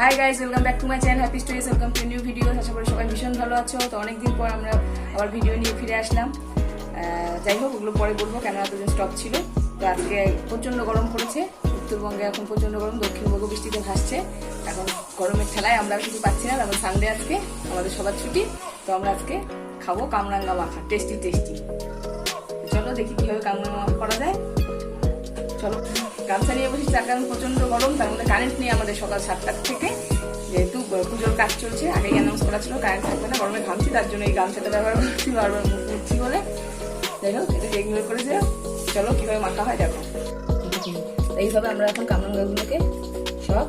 High guys, welcome back to my channel happy stories. Welcome to new video. আশা করি সবাই ভীষণ ভালো আছো। তো অনেকদিন পর আমরা আবার ভিডিও নিয়ে ফিরে আসলাম। যাই হোক, ওগুলো পরে বলবো কেন এতদিন স্টপ ছিল। তো আজকে প্রচণ্ড গরম পড়েছে উত্তরবঙ্গে, এখন প্রচণ্ড গরম, দক্ষিণবঙ্গ বৃষ্টিতে ভাসছে। এখন গরমের ঠেলায় আমরা কিছু পাচ্ছি না। এখন সানডে, আজকে আমাদের সবার ছুটি। তো আমরা আজকে খাবো কামরাঙ্গা মাখা, টেস্টি টেস্টি। চলো দেখি কীভাবে কামরাঙ্গা মাখা করা যায়। চলো, গামছা নিয়ে বসেছি, তার কারণ প্রচন্ড গরম। তার মধ্যে কারেন্ট নেই আমাদের সকাল 7টার থেকে, যেহেতু পুজোর কাজ চলছে। আগেই অ্যানাউন্স করা ছিল কারেন্ট থাকবে না, গরমে ঘামছি, তার জন্য এই গামছাটা ব্যবহার করছি, বারবার মুখ মুছছি বলে। যাই হোক, এটাকে ইগনোর করেছে। চলো কিভাবে মাখা হয় দেখো। এইভাবে আমরা এখন কামরাঙ্গাগুলোকে সব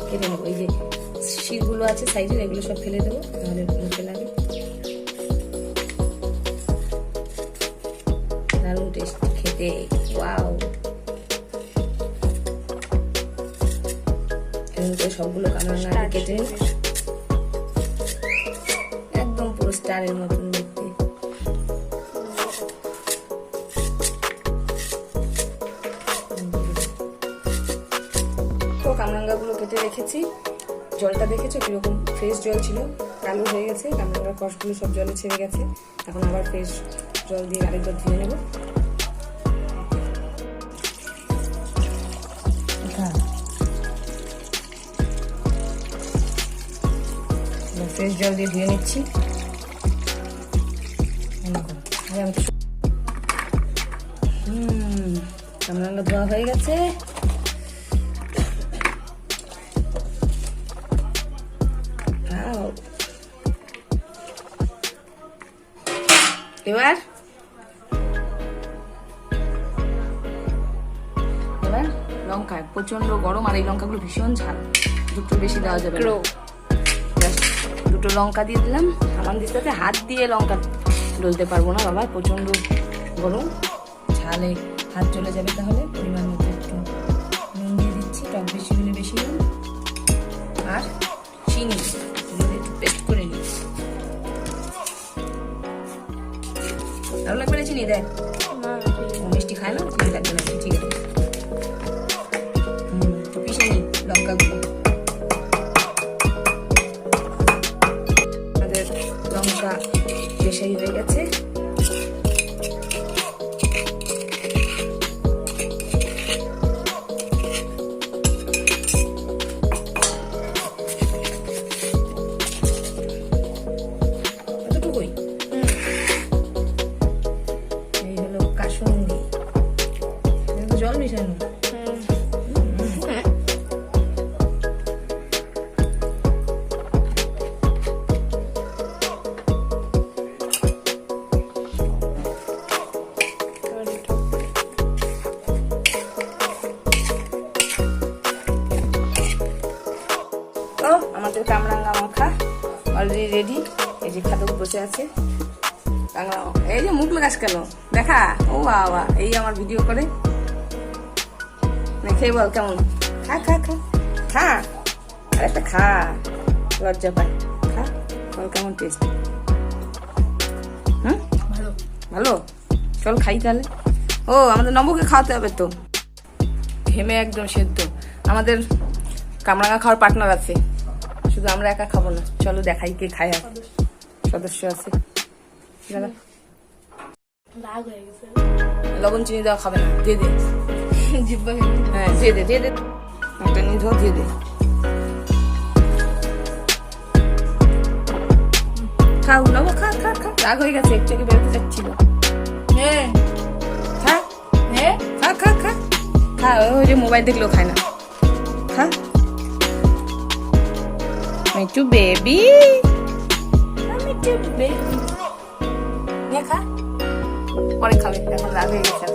কেটে নেবো। এই যে শিরগুলো আছে সাইডের, এগুলো সব ফেলে দেবো, তাহলে মুখে লাগে। দারুণ টেস্ট খেতে, ওয়াও। সবগুলো কামরাঙ্গা কেটে একদম পুরো স্টারের মতন দেখতে। তো কামরাঙ্গাগুলো কেটে রেখেছি। জলটা দেখেছো কিরকম ফ্রেশ জল ছিল, কালো হয়ে গেছে। কামরাঙ্গার কষগুলো সব জলে ছেড়ে গেছে। এখন আবার ফ্রেশ জল দিয়ে আরেকবার ধুয়ে নেব। ফ্রেশ জল দিয়ে ধুয়ে নিচ্ছি। কামরাঙ্গা ধোয়া হয়ে গেছে। এবার লঙ্কা, প্রচন্ড গরম আর এই লঙ্কাগুলো ভীষণ ঝাল, দুটো বেশি দেওয়া যাবে। দুটো লঙ্কা দিয়ে দিলাম। আমার দিতে হাত দিয়ে লঙ্কা ডলতে পারবো না বাবা, প্রচন্ড গরম, ঝালে হাত চলে যাবে। তাহলে পরিমাণ মতো একটু নুন দিয়ে দিচ্ছি, টক বেশি হলে বেশি নুন, আর চিনি একটু পেস্ট করে নিচ্ছি। ভালো লাগবে না চিনি? দেখ, মিষ্টি খায় না, চিনি লাগবে না, ঠিক আছে। একটু পিষে নিই লঙ্কাগুলো। লঙ্কা পেশাই হয়ে গেছে। এতটুকুই। এই হলো কাসুন্দি, জল মিশানো। আমাদের কামরাঙ্গা মাখা অলরেডি রেডি। এই যে খাদক বসে আছে। এই যে মুখ লাগাস কেন, দেখা। ও বাবা, এই আমার ভিডিও করে। খেয়ে বল কেমন। খা খা খা খা, আরেকটা খা, লজ্জা পায়। খা, বল কেমন টেস্ট। ভালো ভালো, চল খাই তাহলে। ও, আমাদের নবকে খাওয়াতে হবে তো। ঘেমে একদম সেদ্ধ। আমাদের কামরাঙ্গা খাওয়ার পার্টনার আছে, শুধু আমরা একা খাবো না। চলো দেখাই কে খায়। আর সদস্য আছে। লবণ চিনি দেওয়া খাবে না, দিয়ে দে। হ্যাঁ, দিয়ে দে দিয়ে দে, একটা নিয়ে ধোয়া, দিয়ে দে। খাও নেবো, খা খা খা। রাগ হয়ে গেছে, একটু আগে বেরোতে যাচ্ছিল। হ্যাঁ, খা হ্যাঁ, খা খা খা খা। ওই যে মোবাইল দেখলেও খায় না। খা মিঠু বেবি, মিঠু বেবি। খা, পরে খাবে, এখন রাগ হয়ে গেছে।